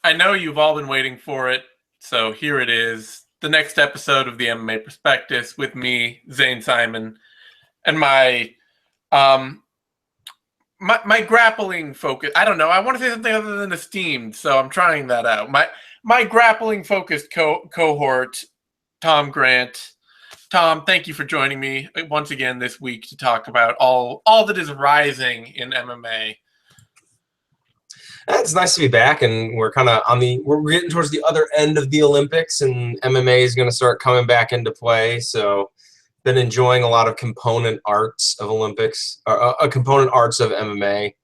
I know you've all been waiting for it, so here it is. The next episode of the MMA Prospectus with me, Zane Simon, and um my grappling focus. I don't know. I want to say something other than esteemed, so I'm trying that out. My grappling focused cohort, Tom Grant. Tom, thank you for joining me once again this week to talk about all that is rising in MMA. It's nice to be back, and we're kind of we're getting towards the other end of the Olympics, and MMA is going to start coming back into play. So, been enjoying a lot of component arts of Olympics, or component arts of MMA.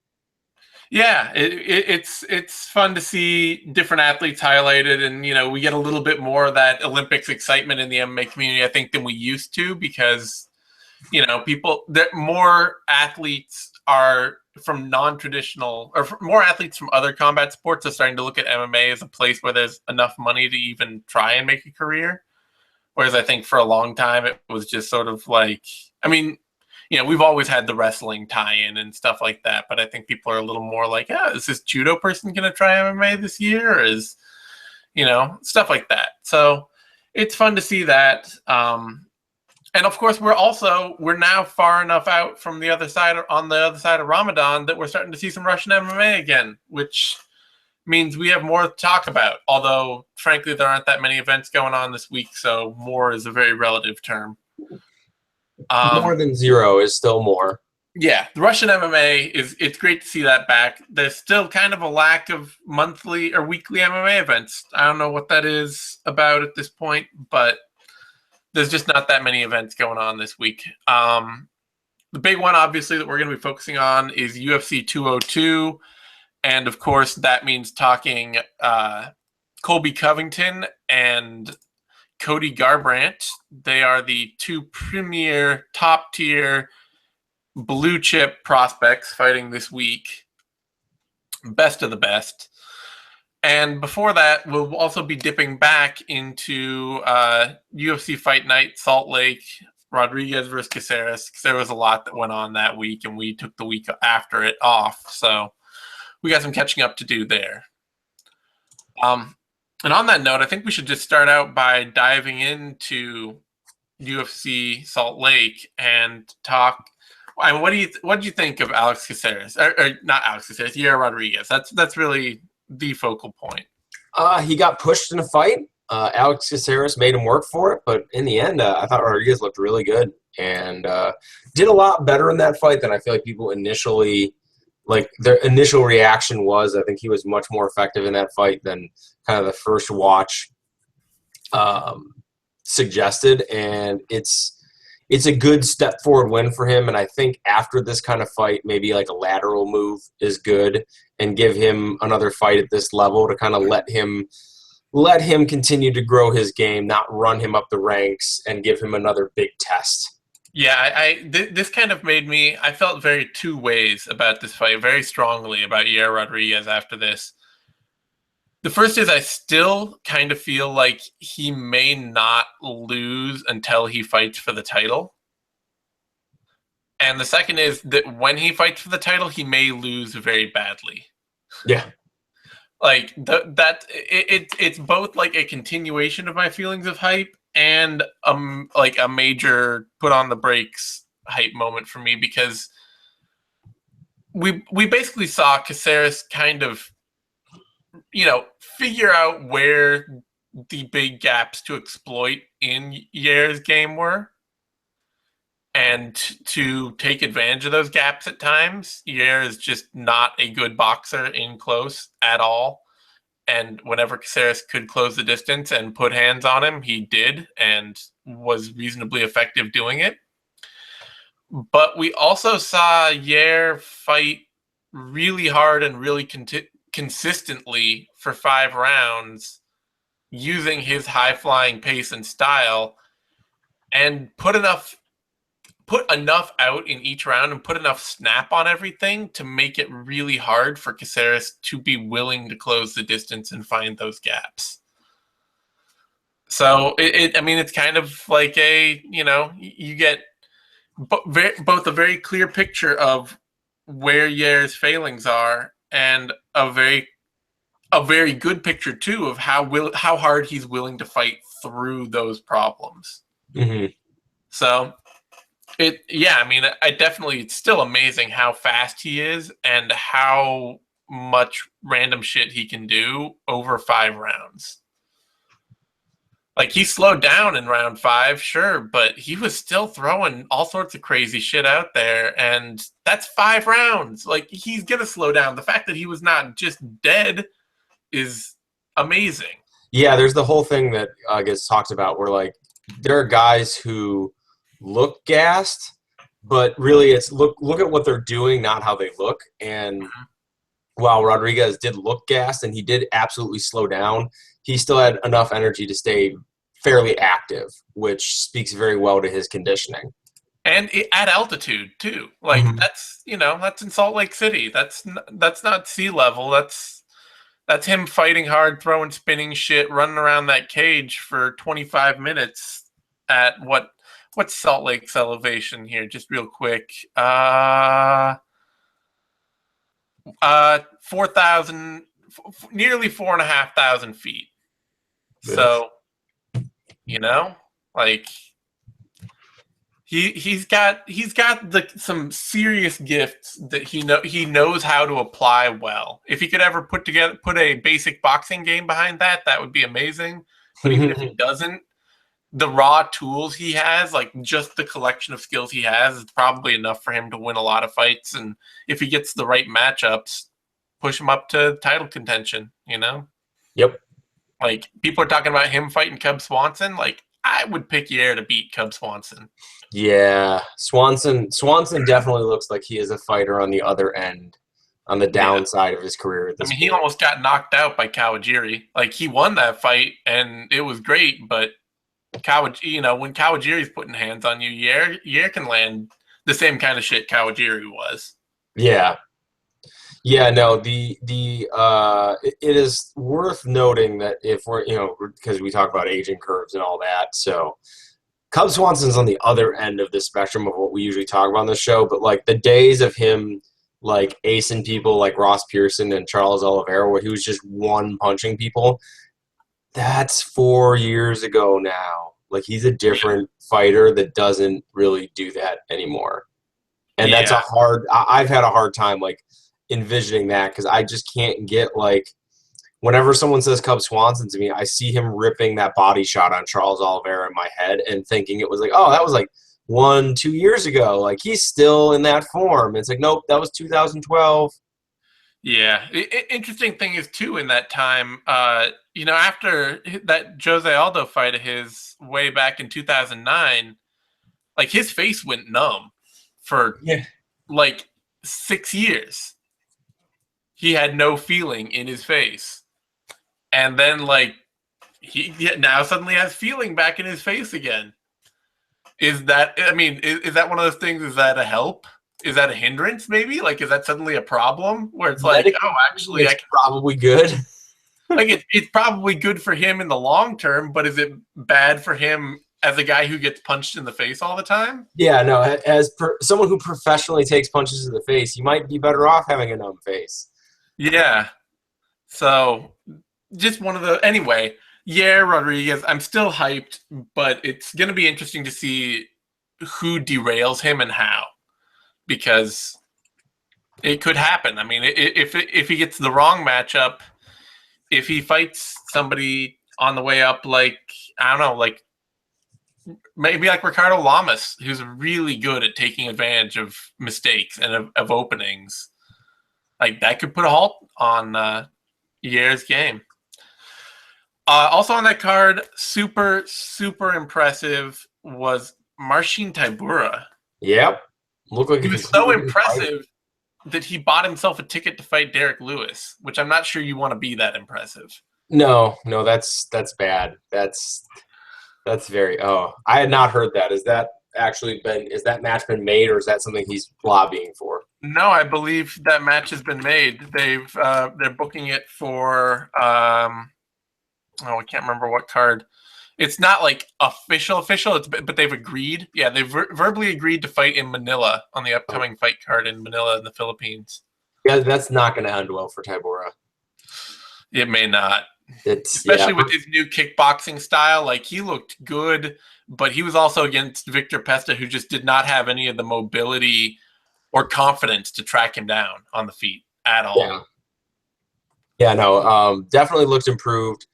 Yeah, it's fun to see different athletes highlighted, and we get a little bit more of that Olympics excitement in the MMA community, I think, than we used to, because more athletes are from non-traditional, or more athletes from other combat sports are starting to look at MMA as a place where there's enough money to even try and make a career. Whereas I think for a long time it was just sort of like, we've always had the wrestling tie-in and stuff like that, but I think people are a little more like, is this judo person going to try MMA this year? Or is, stuff like that. So it's fun to see that. And of course, we're now far enough out from the other side, on the other side of Ramadan, that we're starting to see some Russian MMA again, which means we have more to talk about. Although, frankly, there aren't that many events going on this week, so more is a very relative term. More than zero is still more. Yeah, the Russian MMA it's great to see that back. There's still kind of a lack of monthly or weekly MMA events. I don't know what that is about at this point, but there's just not that many events going on this week. The big one, obviously, that we're going to be focusing on is UFC 202. And, of course, that means talking Colby Covington and Cody Garbrandt. They are the two premier, top-tier, blue-chip prospects fighting this week. Best of the best. And before that, we'll also be dipping back into UFC Fight Night, Salt Lake, Rodriguez versus Caceres, because there was a lot that went on that week, and we took the week after it off. So we got some catching up to do there. And on that note, I think we should just start out by diving into UFC Salt Lake and talk. I mean, what did you think of Alex Caceres? Or not Alex Caceres, Yair Rodriguez. That's really the focal point. He got pushed in a fight. Alex Caceres made him work for it, but in the end, I thought Rodriguez looked really good and did a lot better in that fight than I feel like people initially, like their initial reaction was. I think he was much more effective in that fight than kind of the first watch suggested, and it's a good step forward win for him. And I think after this kind of fight, maybe like a lateral move is good, and give him another fight at this level to kind of let him continue to grow his game, not run him up the ranks, and give him another big test. Yeah, this kind of made me, I felt very two ways about this fight, very strongly about Yair Rodriguez after this. The first is I still kind of feel like he may not lose until he fights for the title. And the second is that when he fights for the title, he may lose very badly. Yeah. Like it's both like a continuation of my feelings of hype and like a major put on the brakes hype moment for me, because we basically saw Caceres kind of figure out where the big gaps to exploit in Yair's game were, and to take advantage of those gaps at times. Yair is just not a good boxer in close at all. And whenever Caceres could close the distance and put hands on him, he did, and was reasonably effective doing it. But we also saw Yair fight really hard and really consistently for 5 rounds, using his high-flying pace and style, and put enough out in each round and put enough snap on everything to make it really hard for Caceres to be willing to close the distance and find those gaps. So it's kind of like you get both a very clear picture of where Yair's failings are and a very a very good picture too of how hard he's willing to fight through those problems. Mm-hmm. So I mean, it's still amazing how fast he is and how much random shit he can do over 5 rounds. Like, he slowed down in round 5, sure, but he was still throwing all sorts of crazy shit out there, and that's 5 rounds. Like, he's gonna slow down. The fact that he was not just dead is amazing. Yeah, there's the whole thing that gets talked about where, like, there are guys who look gassed, but really it's look at what they're doing, not how they look. And while Rodriguez did look gassed and he did absolutely slow down, he still had enough energy to stay fairly active, which speaks very well to his conditioning. And at altitude too. Like, that's in Salt Lake City. That's not sea level. That's him fighting hard, throwing spinning shit, running around that cage for 25 minutes at what's Salt Lake's elevation here? Just real quick. 4,000, nearly 4,500 feet. Yes. So, like, he's got some serious gifts that he knows how to apply well. If he could ever put a basic boxing game behind that would be amazing. But even if he doesn't, the raw tools he has, like just the collection of skills he has, is probably enough for him to win a lot of fights. And if he gets the right matchups, push him up to title contention, Yep. Like, people are talking about him fighting Cub Swanson. Like, I would pick Yair to beat Cub Swanson. Yeah. Swanson definitely looks like he is a fighter on the other end, on the downside of his career at this point. He almost got knocked out by Kawajiri. Like, he won that fight, and it was great, but when Kawajiri's putting hands on you, Yair can land the same kind of shit Kawajiri was. Yeah. Yeah, no, it is worth noting that if we're, because we talk about aging curves and all that, so Cub Swanson's on the other end of the spectrum of what we usually talk about on the show, but, like, the days of him, like, acing people like Ross Pearson and Charles Oliveira, where he was just one-punching people, that's 4 years ago now. Like, he's a different fighter that doesn't really do that anymore. And that's I've had a hard time, like, envisioning that, because I just can't get, like, whenever someone says Cub Swanson to me, I see him ripping that body shot on Charles Oliveira in my head and thinking it was like, oh, that was like 1-2 years ago. Like, he's still in that form. It's like, nope, that was 2012. Yeah. Interesting thing is, too, in that time, after that Jose Aldo fight of his way back in 2009, like, his face went numb for, like, 6 years. He had no feeling in his face. And then, like, he now suddenly has feeling back in his face again. Is that one of those things? Is that a help? Is that a hindrance, maybe? Like, is that suddenly a problem where it's like, oh, actually, it's probably good. Like, it's probably good for him in the long term, but is it bad for him as a guy who gets punched in the face all the time? Yeah, no, as someone who professionally takes punches in the face, you might be better off having a numb face. Yeah. So, just one of the... Anyway, Rodriguez, I'm still hyped, but it's going to be interesting to see who derails him and how. Because it could happen. I mean, if he gets the wrong matchup, if he fights somebody on the way up, like, I don't know, like, maybe like Ricardo Lamas, who's really good at taking advantage of mistakes and of openings, like, that could put a halt on Yair's game. Also on that card, super, super impressive was Marcin Tybura. Yep. Looked like he was so impressive that he bought himself a ticket to fight Derek Lewis, which I'm not sure you want to be that impressive. No, that's bad. That's very... Oh, I had not heard that. Is that match been made, or is that something he's lobbying for? No, I believe that match has been made. They're booking it for I can't remember what card. It's not like official, but they've agreed. Yeah, they've verbally agreed to fight in Manila on the upcoming fight card in Manila in the Philippines. Yeah, that's not going to end well for Tybura. It may not. It's Especially with his new kickboxing style. Like, he looked good, but he was also against Victor Pesta, who just did not have any of the mobility or confidence to track him down on the feet at all. Yeah. Yeah, no, definitely looks improved.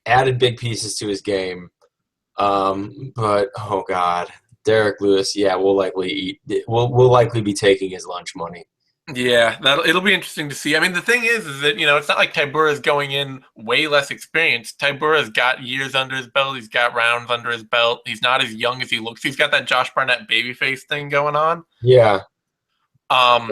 Added big pieces to his game. But oh god, Derek Lewis, yeah, we'll likely be taking his lunch money. Yeah, it'll be interesting to see. I mean, the thing is that, it's not like Tybura's going in way less experienced. Tybura's got years under his belt. He's got rounds under his belt. He's not as young as he looks. He's got that Josh Barnett babyface thing going on. Yeah. I'm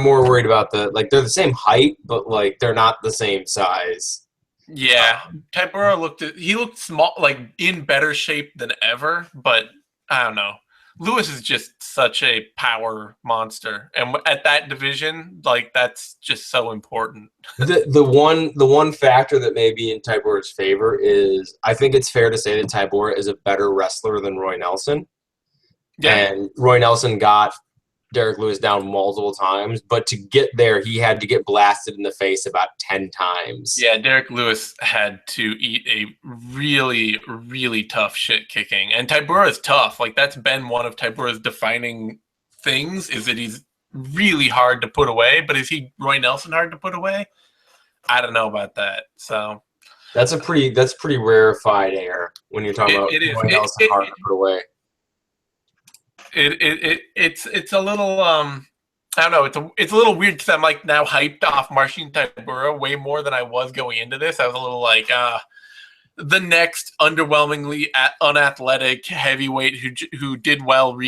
more worried about they're the same height, but like they're not the same size. Yeah, Tybura looked small, like in better shape than ever, but I don't know. Lewis is just such a power monster, and at that division, like, that's just so important. The one factor that may be in Tybura's favor is I think it's fair to say that Tybura is a better wrestler than Roy Nelson. Yeah. And Roy Nelson got Derek Lewis down multiple times, but to get there, he had to get blasted in the face about 10 times. Yeah, Derek Lewis had to eat a really, really tough shit kicking. And Tybura is tough. Like, that's been one of Tybura's defining things, is that he's really hard to put away. But is he Roy Nelson hard to put away? I don't know about that. So that's pretty rarefied air when you're talking about Roy Nelson hard to put away. It's a little I don't know, it's a little weird because I'm like now hyped off Marcin Tybura way more than I was going into this. I was a little like the next underwhelmingly unathletic heavyweight who did well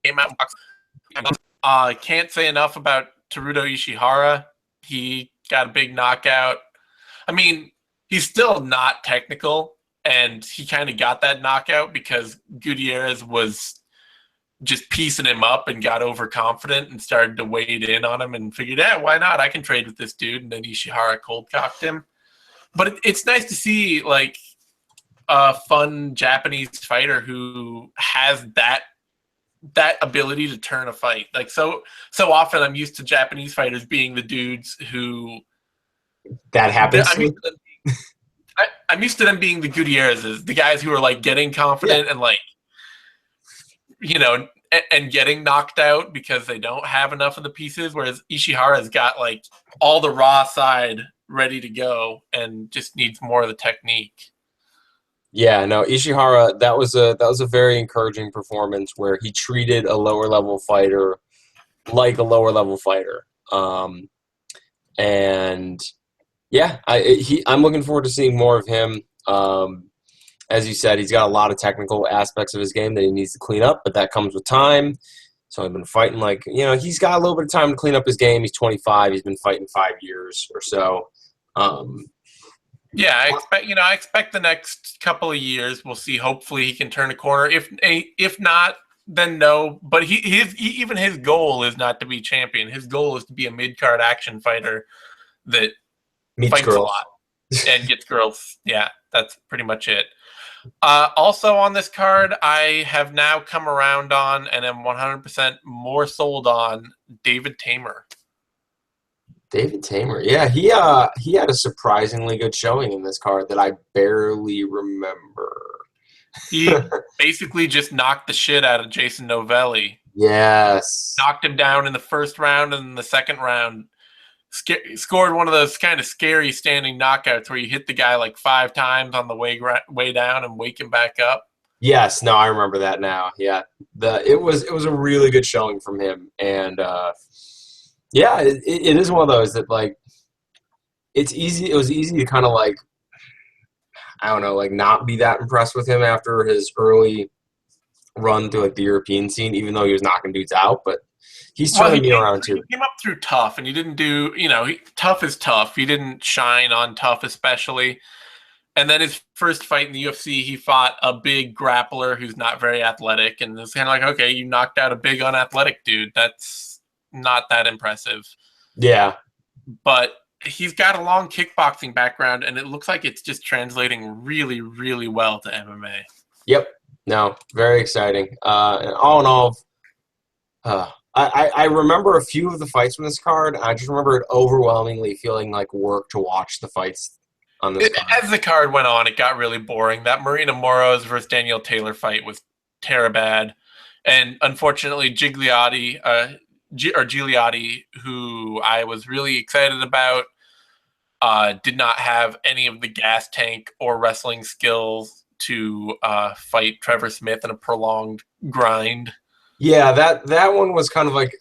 came out. I can't say enough about Teruto Ishihara. He got a big knockout. I mean, he's still not technical, and he kind of got that knockout because Gutierrez was just piecing him up and got overconfident and started to wade in on him and figured, why not? I can trade with this dude. And then Ishihara cold-cocked him. But it's nice to see, like, a fun Japanese fighter who has that ability to turn a fight. Like, so often I'm used to Japanese fighters being the dudes who that happens. I'm used to them being the Gutierrez's, the guys who are like getting confident and like, and getting knocked out because they don't have enough of the pieces. Whereas Ishihara's got like all the raw side ready to go and just needs more of the technique. Yeah, no, Ishihara, that was a very encouraging performance where he treated a lower level fighter like a lower level fighter. And yeah, I'm looking forward to seeing more of him. As you said, he's got a lot of technical aspects of his game that he needs to clean up, but that comes with time. So I've been fighting he's got a little bit of time to clean up his game. He's 25. He's been fighting 5 years or so. Yeah, I expect the next couple of years we'll see. Hopefully, he can turn a corner. If not, then no. But even his goal is not to be champion. His goal is to be a mid-card action fighter that fights a lot and gets girls. Yeah, that's pretty much it. Also on this card, I have now come around on and am 100% more sold on David Tamer. David Tamer, yeah, he had a surprisingly good showing in this card that I barely remember. He basically just knocked the shit out of Jason Novelli. Yes. Knocked him down in the first round, and in the second round scored one of those kind of scary standing knockouts where you hit the guy like 5 times on the way down and wake him back up. Yes, no, I remember that now. Yeah, it was a really good showing from him, and yeah, it is one of those that like it's easy. It was easy to kind of like, I don't know, like not be that impressed with him after his early run through like the European scene, even though he was knocking dudes out. But he's turning me around too. He came up through tough, and he didn't do, tough is tough. He didn't shine on tough especially. And then his first fight in the UFC, he fought a big grappler who's not very athletic, and it's kind of like, okay, you knocked out a big unathletic dude. That's not that impressive. Yeah. But he's got a long kickboxing background, and it looks like it's just translating really, really well to MMA. Yep. No, very exciting. And all in all, I remember a few of the fights from this card. I just remember it overwhelmingly feeling like work to watch the fights on this card. As the card went on, it got really boring. That Marina Moros versus Daniel Taylor fight was terrible. And unfortunately, Gigliotti, who I was really excited about, did not have any of the gas tank or wrestling skills to fight Trevor Smith in a prolonged grind. Yeah, that one was kind of like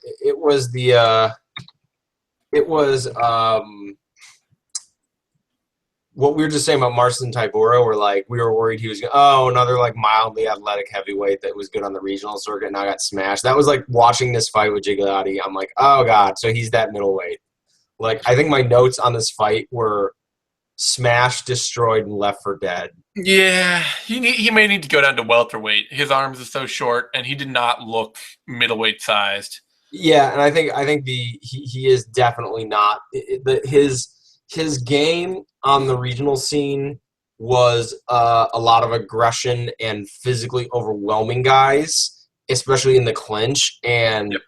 what we were just saying about Marcin Tybura, where like we were worried he was another like mildly athletic heavyweight that was good on the regional circuit and I got smashed. That was like watching this fight with Gigliotti. I'm like, oh god, so he's that middleweight. Like I think my notes on this fight were smashed, destroyed, and left for dead. Yeah, he may need to go down to welterweight. His arms are so short, and he did not look middleweight sized. Yeah, and I think he is definitely not. His game on the regional scene was a lot of aggression and physically overwhelming guys, especially in the clinch. And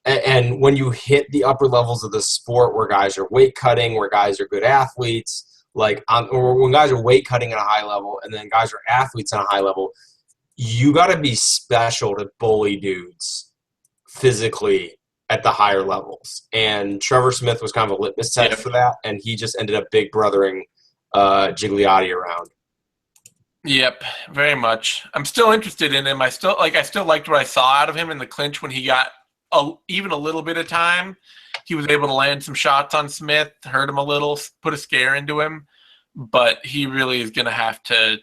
and when you hit the upper levels of the sport, where guys are weight cutting, where guys are good athletes. Or when guys are weight cutting at a high level and then guys are athletes at a high level, you got to be special to bully dudes physically at the higher levels. And Trevor Smith was kind of a litmus test for that, and he just ended up big brothering Gigliotti around. Yep, very much. I'm still interested in him. I still liked what I saw out of him in the clinch when he got even a little bit of time. He was able to land some shots on Smith, hurt him a little, put a scare into him. But he really is going to have to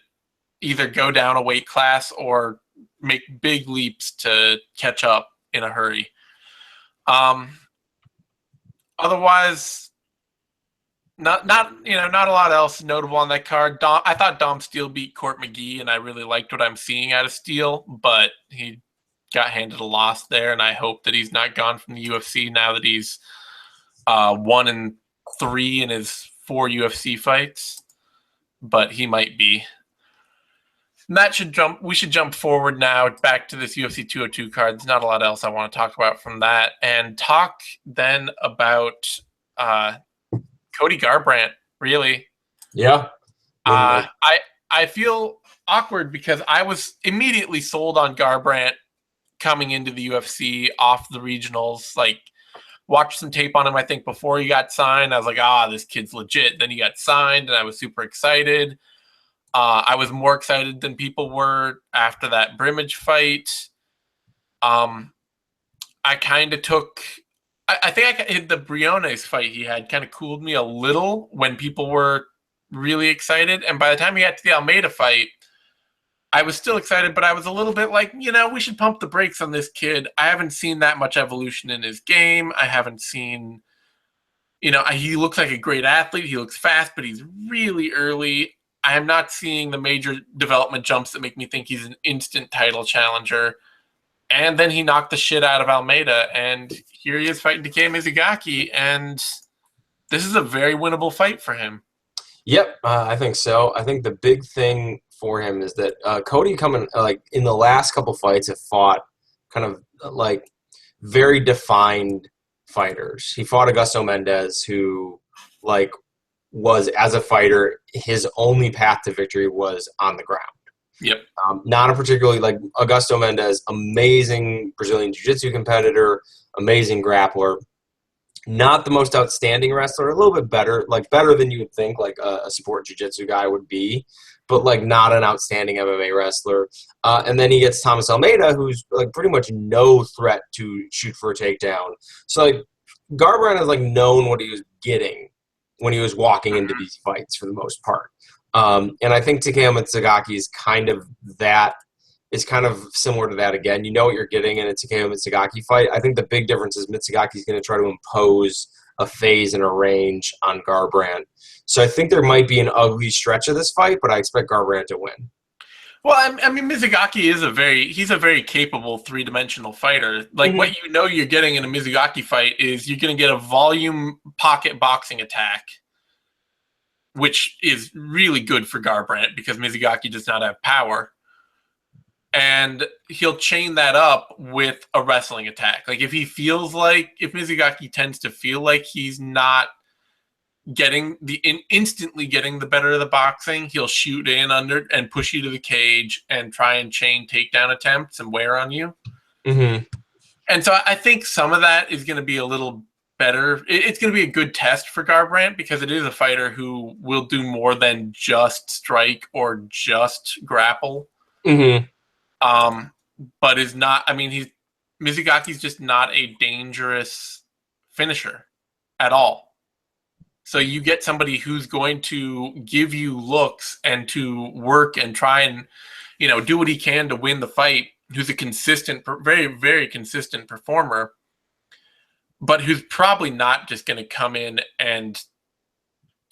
either go down a weight class or make big leaps to catch up in a hurry. Otherwise, not a lot else notable on that card. I thought Dom Steele beat Court McGee, and I really liked what I'm seeing out of Steele, but he got handed a loss there, and I hope that he's not gone from the UFC now that he's 1-3 in his 4 UFC fights, but he might be. And we should jump forward now back to this UFC 202 card. There's not a lot else I want to talk about from that, and talk then about Cody Garbrandt, really. Yeah. I feel awkward because I was immediately sold on Garbrandt coming into the UFC off the regionals. Like, watched some tape on him, I think, before he got signed. I was like, this kid's legit. Then he got signed, and I was super excited. I was more excited than people were after that Brimage fight. I kind of took... I think the Briones fight he had kind of cooled me a little when people were really excited. And by the time he got to the Almeida fight, I was still excited, but I was a little bit like, we should pump the brakes on this kid. I haven't seen that much evolution in his game. I haven't seen, he looks like a great athlete. He looks fast, but he's really early. I am not seeing the major development jumps that make me think he's an instant title challenger. And then he knocked the shit out of Almeida, and here he is fighting Takeya Mizugaki, and this is a very winnable fight for him. Yep, I think so. I think the big thing for him is that Cody coming in the last couple fights have fought kind of like very defined fighters. He fought Augusto Mendez, who was as a fighter, his only path to victory was on the ground. Yep. Not a particularly Augusto Mendez, amazing Brazilian Jiu-Jitsu competitor, amazing grappler. Not the most outstanding wrestler, a little bit better, better than you would think a sport jiu-jitsu guy would be, but not an outstanding MMA wrestler. And then he gets Thomas Almeida, who's pretty much no threat to shoot for a takedown. So Garbrandt has known what he was getting when he was walking into these fights for the most part. And I think Takeya Mizugaki is kind of that. Is kind of similar to that again. You know what you're getting in a Takeya Mizugaki fight. I think the big difference is Mitsugaki's going to try to impose a phase and a range on Garbrandt. So I think there might be an ugly stretch of this fight, but I expect Garbrandt to win. Well, I mean, Mizugaki is he's a very capable three-dimensional fighter. Like, Hmm. what you're getting in a Mizugaki fight is you're going to get a volume pocket boxing attack, which is really good for Garbrandt because Mizugaki does not have power. And he'll chain that up with a wrestling attack. Like, if Mizugaki tends to feel like he's not instantly getting the better of the boxing, he'll shoot in under and push you to the cage and try and chain takedown attempts and wear on you. Hmm. And so I think some of that is going to be a little better. It's going to be a good test for Garbrandt because it is a fighter who will do more than just strike or just grapple. Hmm. But is not. I mean, Mizugaki's just not a dangerous finisher at all. So you get somebody who's going to give you looks and to work and try and, do what he can to win the fight, who's a consistent, very, very consistent performer, but who's probably not just going to come in and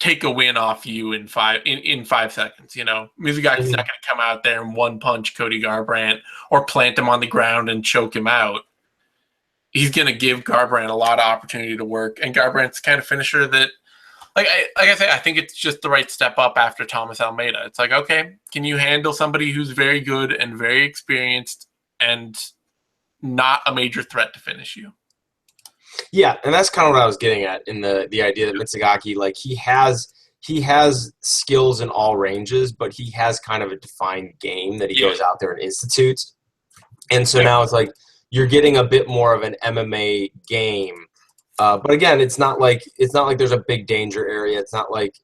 take a win off you in 5 seconds. Mizugaki's not going to come out there and one punch Cody Garbrandt or plant him on the ground and choke him out. He's going to give Garbrandt a lot of opportunity to work, and Garbrandt's the kind of finisher that, like I say, I think it's just the right step up after Thomas Almeida. It's like, okay, can you handle somebody who's very good and very experienced and not a major threat to finish you? Yeah, and that's kind of what I was getting at in the idea that Mitsugaki, like he has skills in all ranges, but he has kind of a defined game that he goes out there and institutes. And so now it's like you're getting a bit more of an MMA game. But again, it's not like there's a big danger area. It's not like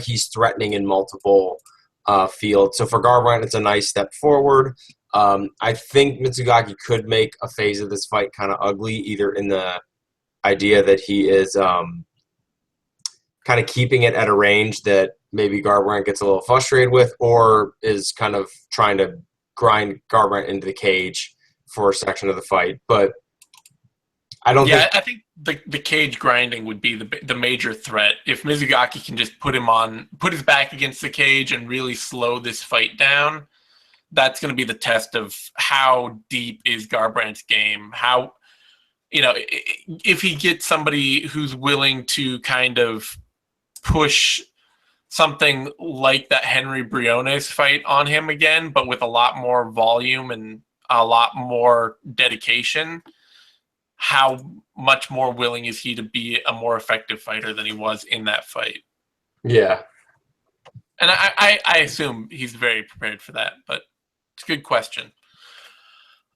he's threatening in multiple fields. So for Garbrandt, it's a nice step forward. I think Mitsugaki could make a phase of this fight kind of ugly, either in the idea that he is kind of keeping it at a range that maybe Garbrandt gets a little frustrated with, or is kind of trying to grind Garbrandt into the cage for a section of the fight. But I don't think... I think the cage grinding would be the major threat. If Mizugaki can just put his back against the cage and really slow this fight down, that's going to be the test of how deep is Garbrandt's game. How, if he gets somebody who's willing to kind of push something like that Henry Briones fight on him again, but with a lot more volume and a lot more dedication, how much more willing is he to be a more effective fighter than he was in that fight? Yeah. And I assume he's very prepared for that, but it's a good question.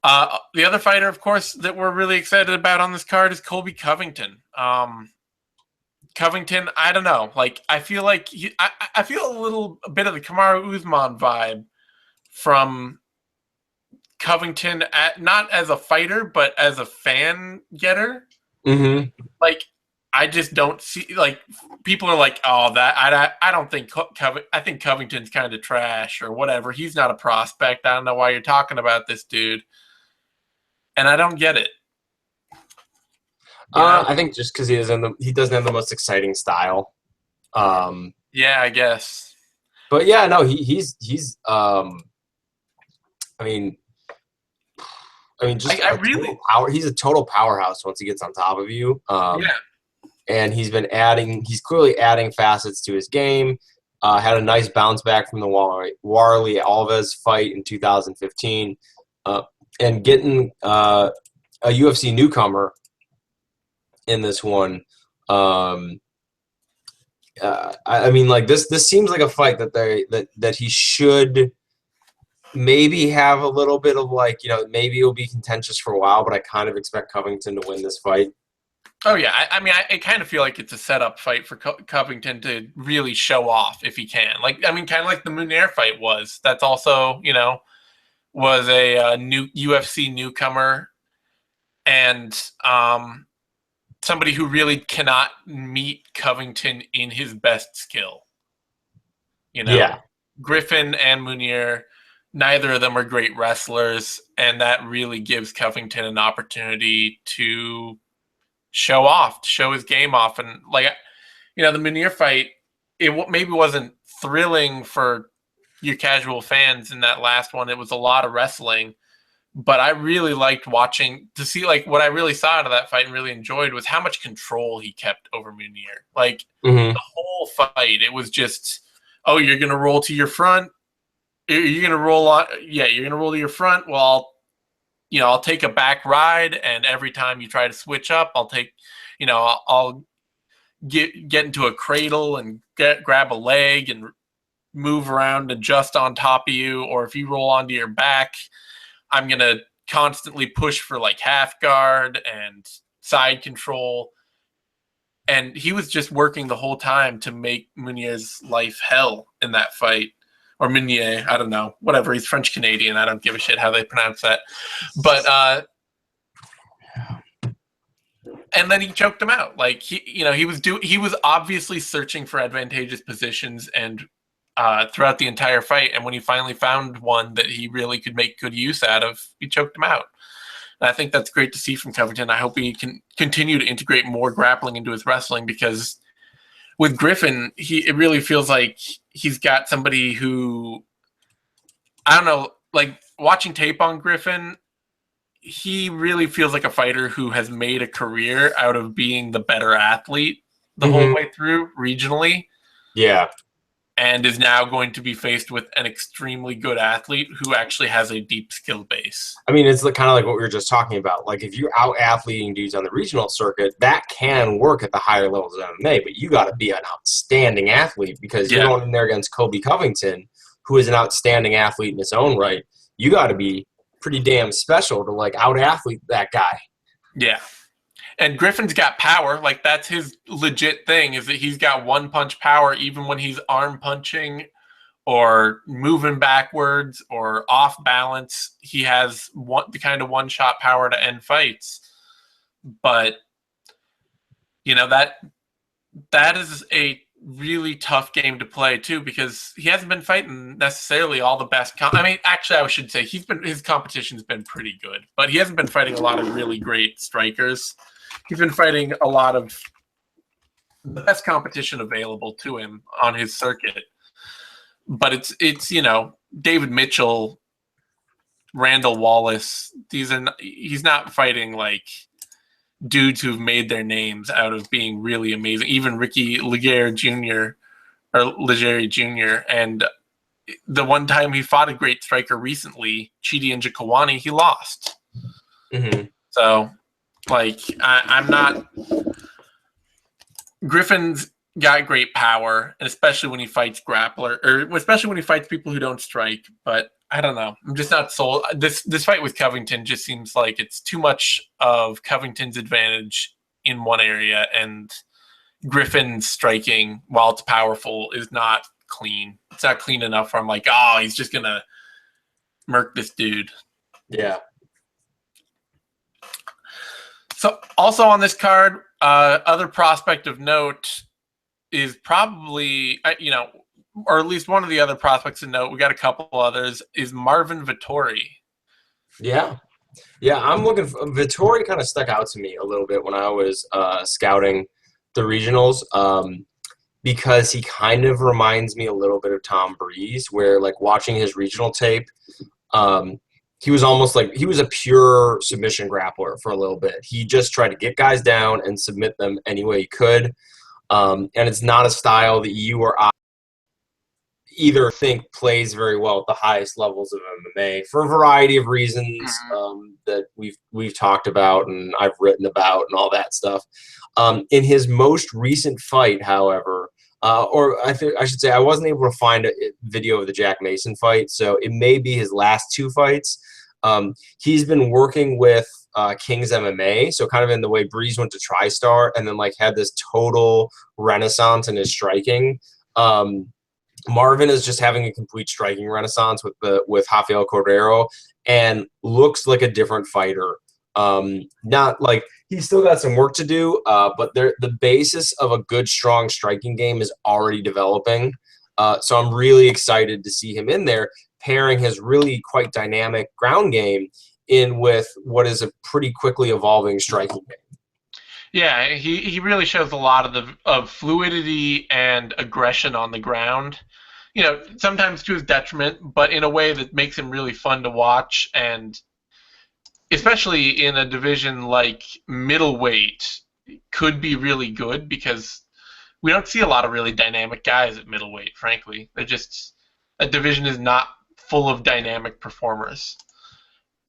The other fighter, of course, that we're really excited about on this card is Colby Covington. Covington, I don't know. Like, I feel like I feel a bit of the Kamaru Usman vibe from Covington, not as a fighter, but as a fan getter. Mm-hmm. Like, I just don't see, like, people are like, oh, that I don't think I think Covington's kind of trash or whatever. He's not a prospect. I don't know why you're talking about this dude. And I don't get it. I think just because he doesn't have the most exciting style. Yeah, I guess. But yeah, no, he's just he's a total powerhouse once he gets on top of you. And he's clearly adding facets to his game. Had a nice bounce back from the Warley Alves fight in 2015. And getting a UFC newcomer in this one. This seems like a fight that he should maybe have a little bit of, like, maybe it'll be contentious for a while, but I kind of expect Covington to win this fight. Oh, yeah. I kind of feel like it's a setup fight for Covington to really show off if he can. Kind of like the Munir fight was. That's also, was a new UFC newcomer and somebody who really cannot meet Covington in his best skill. Yeah. Griffin and Munir, neither of them are great wrestlers, and that really gives Covington an opportunity to show his game off. And, the Munir fight, it maybe wasn't thrilling for your casual fans in that last one, it was a lot of wrestling. But I really liked watching to see like what I really saw out of that fight and really enjoyed was how much control he kept over Munier. Like the whole fight, it was just, oh, you're gonna roll to your front. You're gonna roll on. Yeah, you're gonna roll to your front. Well, I'll take a back ride, and every time you try to switch up, I'll take, I'll get into a cradle and grab a leg and move around and just on top of you. Or if you roll onto your back, I'm going to constantly push for like half guard and side control. And he was just working the whole time to make Munier's life hell in that fight. Or Meunier, I don't know. Whatever, he's French-Canadian. I don't give a shit how they pronounce that. But, and then he choked him out. Like, he was obviously searching for advantageous positions and throughout the entire fight, and when he finally found one that he really could make good use out of, he choked him out. And I think that's great to see from Covington. I hope he can continue to integrate more grappling into his wrestling, because with Griffin, it really feels like he's got somebody who, I don't know, like watching tape on Griffin, he really feels like a fighter who has made a career out of being the better athlete the whole way through regionally. Yeah. And is now going to be faced with an extremely good athlete who actually has a deep skill base. I mean, it's kind of like what we were just talking about. Like, if you're out-athleting dudes on the regional circuit, that can work at the higher levels of MMA, but you got to be an outstanding athlete, because you're going in there against Colby Covington, who is an outstanding athlete in his own right. You got to be pretty damn special to, like, out-athlete that guy. Yeah. And Griffin's got power. Like, that's his legit thing, is that he's got one-punch power even when he's arm punching or moving backwards or off balance. He has the kind of one-shot power to end fights. But, that is a really tough game to play, too, because he hasn't been fighting necessarily all the best. Actually, I should say his competition's been pretty good, but he hasn't been fighting a lot of really great strikers. He's been fighting a lot of the best competition available to him on his circuit. But it's David Mitchell, Randall Wallace. He's not fighting like dudes who've made their names out of being really amazing. Even Ricky Legere Jr. or Legere Jr. And the one time he fought a great striker recently, Chidi Njokuani, he lost. So, like, I'm not. Griffin's got great power, and especially when he fights grappler, or especially when he fights people who don't strike. But I don't know. I'm just not sold. This fight with Covington just seems like it's too much of Covington's advantage in one area, and Griffin's striking, while it's powerful, is not clean. It's not clean enough where I'm like, oh, he's just gonna murk this dude. Yeah. So also on this card, other prospect of note is probably, or at least one of the other prospects of note, we got a couple others, is Marvin Vettori. Yeah. I'm looking for Vettori. Kind of stuck out to me a little bit when I was scouting the regionals, because he kind of reminds me a little bit of Tom Breeze, where, like, watching his regional tape, he was almost like he was a pure submission grappler for a little bit. He just tried to get guys down and submit them any way he could. And it's not a style that you or I either think plays very well at the highest levels of MMA for a variety of reasons that we've talked about and I've written about and all that stuff. In his most recent fight, however, or I should say, I wasn't able to find a video of the Jack Mason fight, so it may be his last two fights. He's been working with King's MMA, so kind of in the way Breeze went to TriStar, and then like had this total renaissance in his striking. Marvin is just having a complete striking renaissance with Rafael Cordero, and looks like a different fighter. Not like he's still got some work to do, but the basis of a good, strong striking game is already developing. So I'm really excited to see him in there, pairing his really quite dynamic ground game in with what is a pretty quickly evolving striking game. Yeah, he really shows a lot of fluidity and aggression on the ground. sometimes to his detriment, but in a way that makes him really fun to watch, and especially in a division like middleweight, could be really good because we don't see a lot of really dynamic guys at middleweight, frankly. A division is not full of dynamic performers.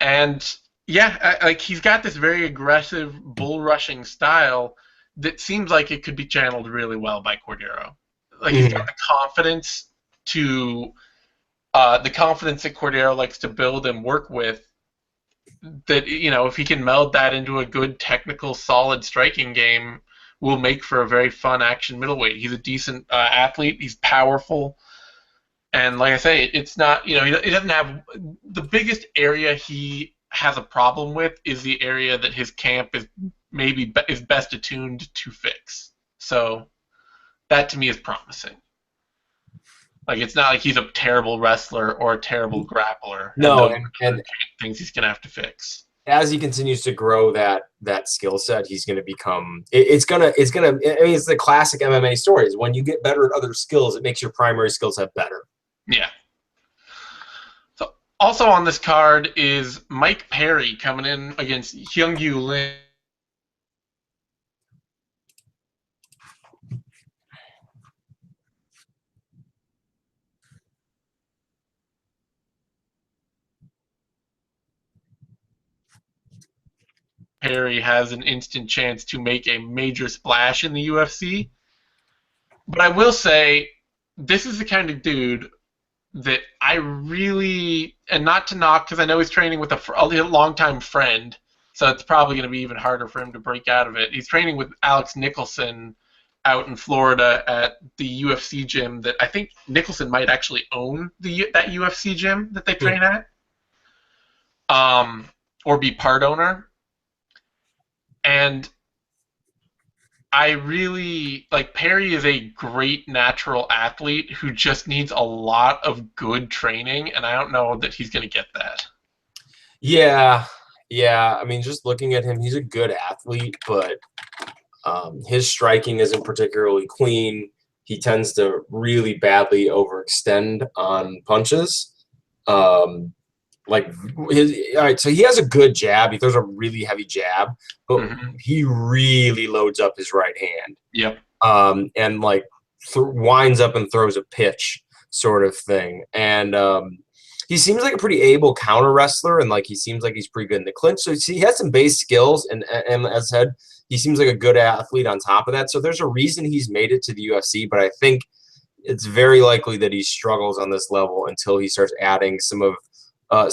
And yeah, like he's got this very aggressive bull rushing style that seems like it could be channeled really well by Cordero. Like he's got the confidence that Cordero likes to build and work with. That if he can meld that into a good technical, solid striking game, will make for a very fun action middleweight. He's a decent athlete. He's powerful, and like I say, it's not he doesn't have the biggest area he has a problem with is the area that his camp is best attuned to fix. So that to me is promising. Like it's not like he's a terrible wrestler or a terrible grappler. No, and things he's gonna have to fix. As he continues to grow that skill set, he's going to become. It's gonna. I mean, it's the classic MMA stories. When you get better at other skills, it makes your primary skill set better. Yeah. So also on this card is Mike Perry coming in against Hyung-Yu Lin. Perry has an instant chance to make a major splash in the UFC. But I will say, this is the kind of dude that I really, and not to knock, because I know he's training with a longtime friend, so it's probably going to be even harder for him to break out of it. He's training with Alex Nicholson out in Florida at the UFC gym that I think Nicholson might actually own that UFC gym that they train at, or be part owner. And I really like Perry is a great natural athlete who just needs a lot of good training, and I don't know that he's going to get that. Yeah. I mean, just looking at him, he's a good athlete, but his striking isn't particularly clean. He tends to really badly overextend on punches. All right, so he has a good jab. He throws a really heavy jab, but he really loads up his right hand. Yep. And winds up and throws a pitch sort of thing. And he seems like a pretty able counter wrestler, and he seems like he's pretty good in the clinch. So he has some base skills, and as I said, he seems like a good athlete on top of that. So there's a reason he's made it to the UFC, but I think it's very likely that he struggles on this level until he starts adding some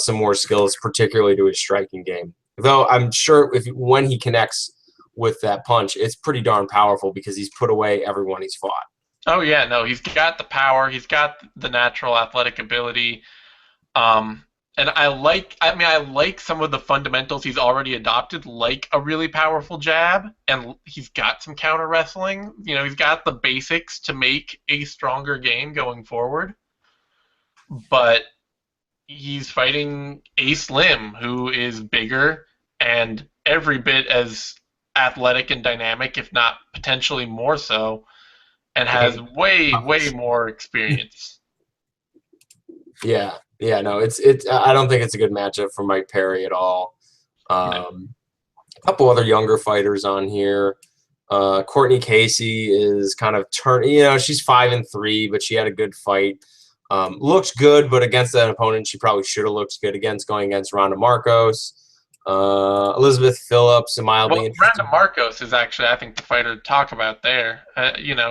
more skills, particularly to his striking game. Though I'm sure when he connects with that punch, it's pretty darn powerful because he's put away everyone he's fought. Oh yeah, no, he's got the power, he's got the natural athletic ability, and I like some of the fundamentals he's already adopted, like a really powerful jab, and he's got some counter wrestling. He's got the basics to make a stronger game going forward, but he's fighting a Slim, who is bigger and every bit as athletic and dynamic, if not potentially more so, and has way more experience. Yeah, no, it's. I don't think it's a good matchup for Mike Perry at all. A couple other younger fighters on here. Courtney Casey is kind of turning. She's 5-3, but she had a good fight. Looks good, but against that opponent, she probably should have looked good going against Ronda Marcos. Elizabeth Phillips, a mildly interesting. Ronda Marcos is actually, I think, the fighter to talk about there.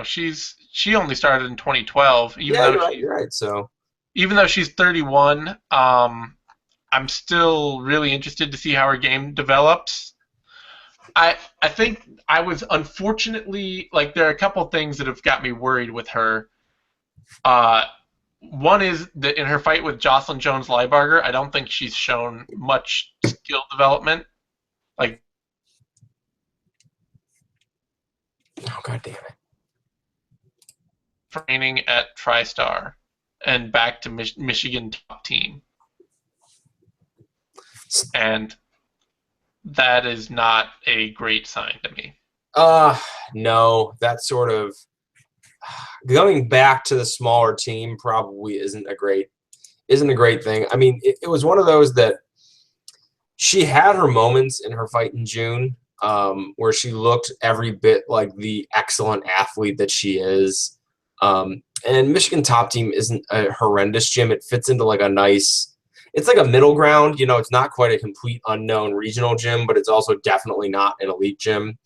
She only started in 2012. You're right. So even though she's 31, I'm still really interested to see how her game develops. I think I was unfortunately there are a couple things that have got me worried with her. One is that in her fight with Jocelyn Jones-Leibarger, I don't think she's shown much skill development. Oh, God damn it. Training at TriStar and back to Michigan top team. And that is not a great sign to me. No, that sort of. going back to the smaller team probably isn't a great thing. I mean, it was one of those that she had her moments in her fight in June, where she looked every bit like the excellent athlete that she is. And Michigan Top Team isn't a horrendous gym. It fits into like a nice, it's like a middle ground. You know, it's not quite a complete unknown regional gym, but it's also definitely not an elite gym.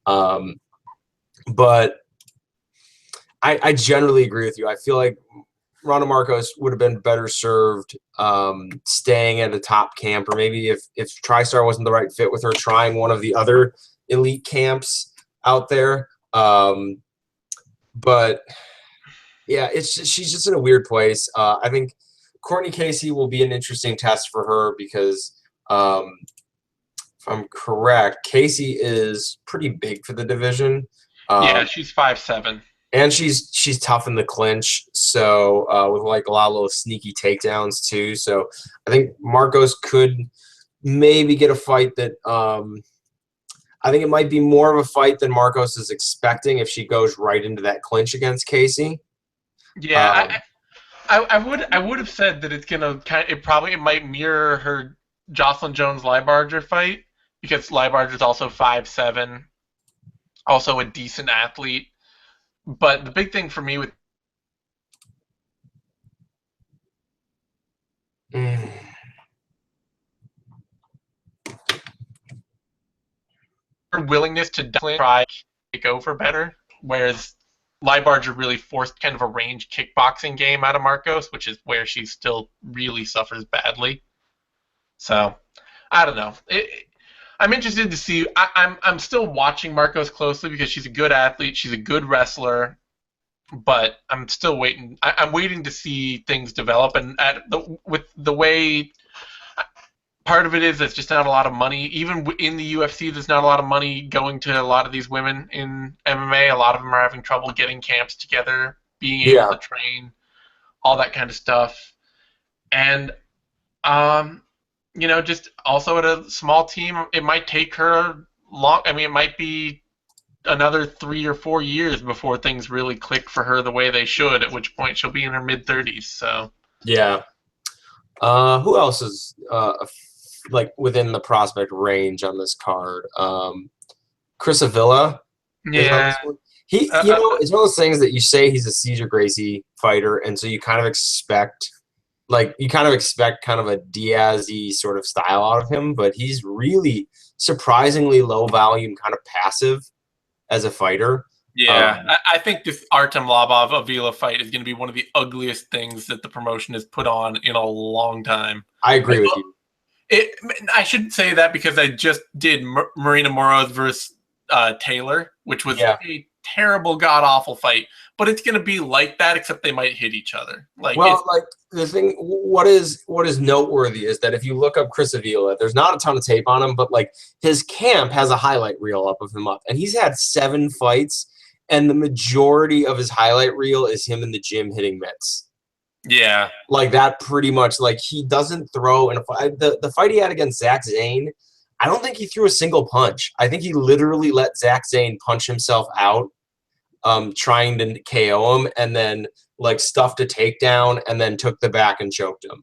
But I generally agree with you. I feel like Ronda Marcos would have been better served staying at a top camp, or maybe if TriStar wasn't the right fit with her, trying one of the other elite camps out there. But yeah, she's just in a weird place. I think Courtney Casey will be an interesting test for her because if I'm correct, Casey is pretty big for the division. Yeah, she's 5'7". And she's tough in the clinch, so with like a lot of little sneaky takedowns too. So I think Marcos could maybe get a fight that I think it might be more of a fight than Marcos is expecting if she goes right into that clinch against Casey. Yeah, I would have said that it's gonna it might mirror her Jocelyn Jones Leibarger fight, because Leibarger is also 5'7", also a decent athlete. But the big thing for me with her willingness to definitely try to take over better, whereas Leibarger really forced kind of a range kickboxing game out of Marcos, which is where she still really suffers badly. So I don't know. I'm interested to see. I'm still watching Marcos closely because she's a good athlete. She's a good wrestler. But I'm still waiting. I'm waiting to see things develop, and with the way, part of it is there's just not a lot of money. Even in the UFC, there's not a lot of money going to a lot of these women in MMA. A lot of them are having trouble getting camps together, being able to train, all that kind of stuff. And just also at a small team, it might take her long. I mean, it might be another 3 or 4 years before things really click for her the way they should, at which point she'll be in her mid-30s. So yeah. Who else is like within the prospect range on this card? Chris Avila. Yeah. He it's one of those things that you say he's a Cesar Gracie fighter, and so you kind of expect kind of a Diaz-y sort of style out of him, but he's really surprisingly low volume, kind of passive as a fighter. Yeah, I think this Artem Lobov Avila fight is going to be one of the ugliest things that the promotion has put on in a long time. I agree with you. I shouldn't say that because I just did Marina Moroz versus Taylor, which was a terrible, god-awful fight. But it's going to be like that, except they might hit each other. The thing, what is noteworthy is that if you look up Chris Avila, there's not a ton of tape on him, but like his camp has a highlight reel up of him up, and he's had 7 fights, and the majority of his highlight reel is him in the gym hitting mitts. Yeah, like that pretty much. Like he doesn't throw in a fight. The fight he had against Zach Zane, I don't think he threw a single punch. I think he literally let Zach Zane punch himself out, trying to KO him, and then like stuffed a takedown and then took the back and choked him.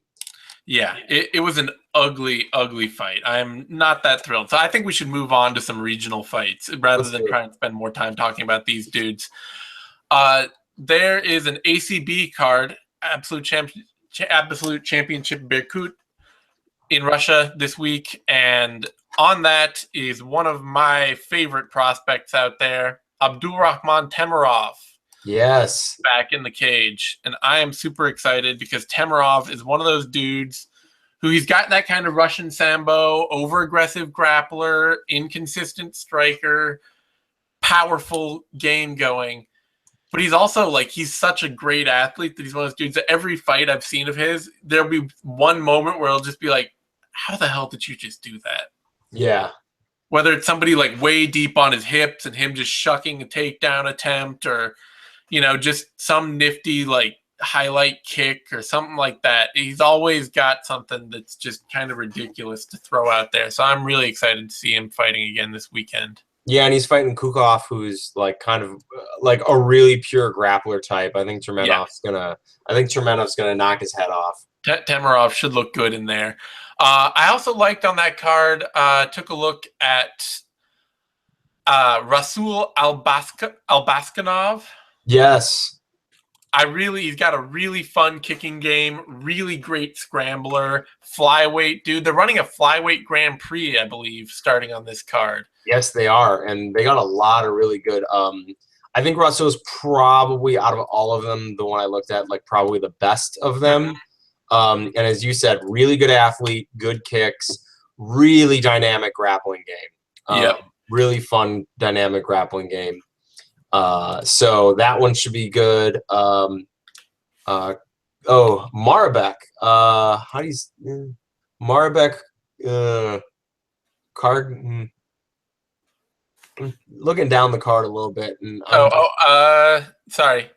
Yeah, it was an ugly, ugly fight. I'm not that thrilled. So I think we should move on to some regional fights rather than try and spend more time talking about these dudes. There is an ACB card, Absolute Championship Berkut in Russia this week, and on that is one of my favorite prospects out there, Abdul-Rahman Temirov. Yes. Back in the cage. And I am super excited because Temirov is one of those dudes who he's got that kind of Russian Sambo, over-aggressive grappler, inconsistent striker, powerful game going. But he's also like, he's such a great athlete that he's one of those dudes that every fight I've seen of his, there'll be one moment where I'll just be like, how the hell did you just do that? Yeah. Whether it's somebody like way deep on his hips and him just shucking a takedown attempt, or just some nifty like highlight kick or something like that. He's always got something that's just kind of ridiculous to throw out there. So I'm really excited to see him fighting again this weekend. Yeah, and he's fighting Kukov, who's like kind of like a really pure grappler type. Yeah, I think Turmenov's gonna knock his head off. Temirov should look good in there. I also liked on that card. Took a look at Rasul Albaskhanov. Yes. He's got a really fun kicking game, really great scrambler, flyweight dude. They're running a flyweight Grand Prix, I believe, starting on this card. Yes, they are, and they got a lot of really good. I think Russell's probably out of all of them the one I looked at, like probably the best of them. And as you said, really good athlete, good kicks, really dynamic grappling game. Yeah, really fun dynamic grappling game. So that one should be good. Maharbek. How do you Maharbek? Card. Looking down the card a little bit, and sorry.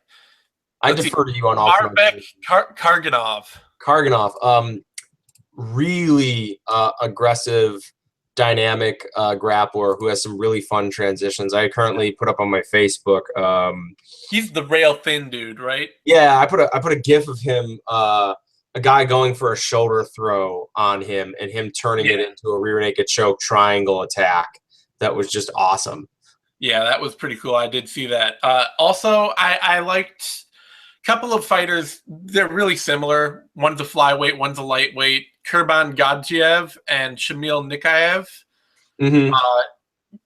I defer to you on all. Maharbek Karginov. Karginov, really aggressive, dynamic grappler who has some really fun transitions. I currently put up on my Facebook. He's the rail thin dude, right? Yeah, I put a GIF of him, a guy going for a shoulder throw on him, and him turning it into a rear naked choke triangle attack. That was just awesome. Yeah, that was pretty cool. I did see that. Also, I liked a couple of fighters. They're really similar. One's a flyweight, one's a lightweight. Kurban Gadzhiev and Shamil Nikaev. Mm-hmm.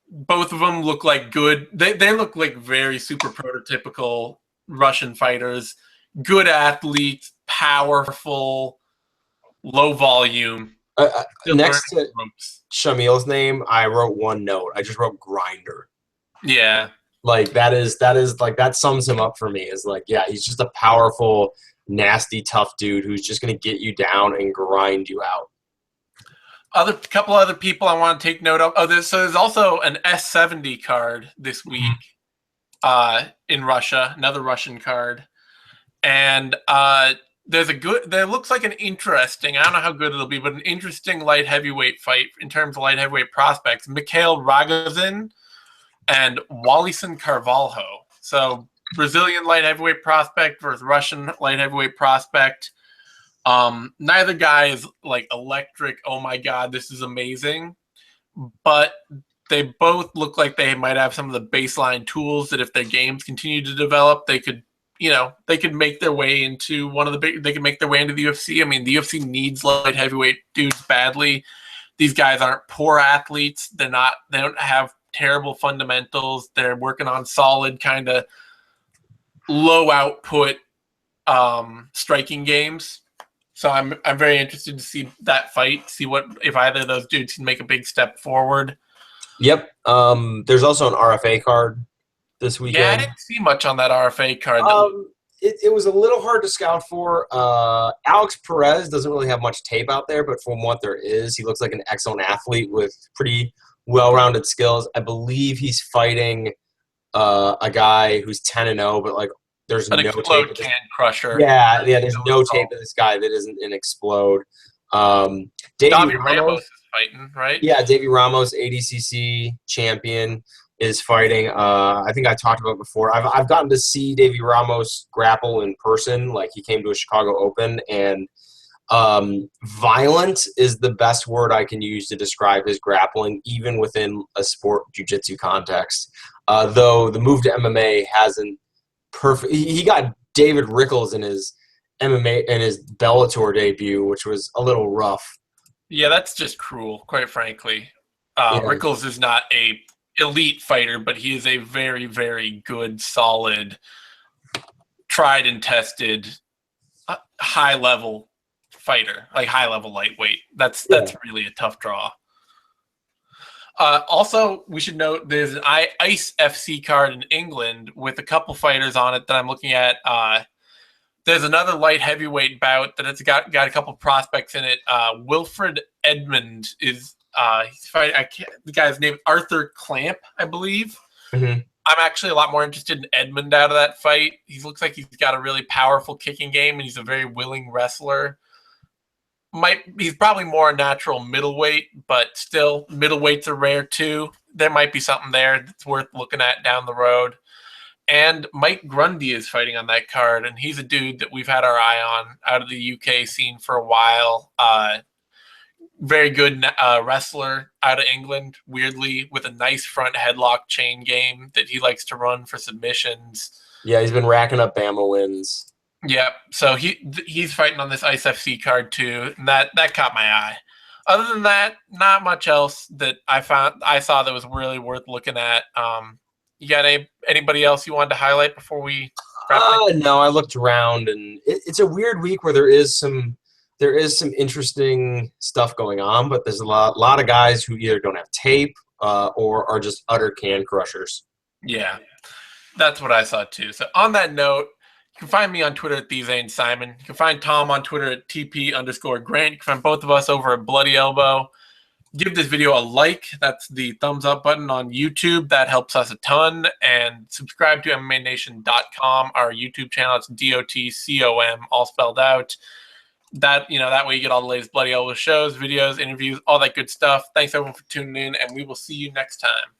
Both of them look like good. They look like very super prototypical Russian fighters. Good athletes, powerful, low volume. Next to Shamil's name, I wrote one note. I just wrote grinder. Yeah. Like that sums him up for me. Is like, yeah, he's just a powerful, nasty, tough dude who's just gonna get you down and grind you out. Couple other people I want to take note of. There's also an S70 card this week in Russia, another Russian card. And there looks like an interesting, I don't know how good it'll be, but an interesting light heavyweight fight in terms of light heavyweight prospects. Mikhail Ragozin and Wallyson Carvalho. So Brazilian light heavyweight prospect versus Russian light heavyweight prospect. Neither guy is like electric. Oh my God, this is amazing. But they both look like they might have some of the baseline tools that if their games continue to develop, they could make their way into they could make their way into the UFC. I mean, the UFC needs light heavyweight dudes badly. These guys aren't poor athletes. They don't have terrible fundamentals. They're working on solid kind of low output striking games. So I'm very interested to see that fight, see if either of those dudes can make a big step forward. Yep. There's also an RFA card this weekend. Yeah, I didn't see much on that RFA card. It was a little hard to scout for. Alex Perez doesn't really have much tape out there, but from what there is, he looks like an excellent athlete with pretty well-rounded skills. I believe he's fighting a guy who's 10-0, but like there's no tape. Can crusher. Yeah. There's no tape of this guy that isn't an explode. Davi Ramos is fighting, right? Yeah, Davi Ramos, ADCC champion, is fighting. I think I talked about it before. I've gotten to see Davi Ramos grapple in person. Like he came to a Chicago Open, and violent is the best word I can use to describe his grappling, even within a sport jiu-jitsu context. Though the move to MMA hasn't perfect. He got David Rickles in his MMA and his Bellator debut, which was a little rough. Yeah, that's just cruel, quite frankly. Rickles is not a elite fighter, but he is a very, very good, solid, tried and tested, high-level fighter, like high-level lightweight. That's really a tough draw. Also, we should note there's an ICE FC card in England with a couple fighters on it that I'm looking at. There's another light heavyweight bout that it's got a couple prospects in it. Wilfred Edmund is he's fighting. The guy's name Arthur Clamp, I believe. Mm-hmm. I'm actually a lot more interested in Edmund out of that fight. He looks like he's got a really powerful kicking game, and he's a very willing wrestler. he's probably more a natural middleweight, but still middleweights are rare too. There might be something there that's worth looking at down the road. And Mike Grundy is fighting on that card, and he's a dude that we've had our eye on out of the UK scene for a while. Very good wrestler out of England, weirdly, with a nice front headlock chain game that he likes to run for submissions. Yeah, he's been racking up BAMMA wins. Yeah, so he's fighting on this ICE FC card too, and that caught my eye. Other than that, not much else that I saw that was really worth looking at. You got anybody else you wanted to highlight before we wrap? No, I looked around, and it's a weird week where there is some interesting stuff going on, but there's a lot of guys who either don't have tape or are just utter can crushers. Yeah, that's what I saw too. So on that note, you can find me on Twitter at TheZaneSimon. You can find Tom on Twitter at TP_Grant. You can find both of us over at Bloody Elbow. Give this video a like. That's the thumbs up button on YouTube. That helps us a ton. And subscribe to MMANation.com, our YouTube channel. It's DOTCOM, all spelled out. That way you get all the latest Bloody Elbow shows, videos, interviews, all that good stuff. Thanks everyone for tuning in, and we will see you next time.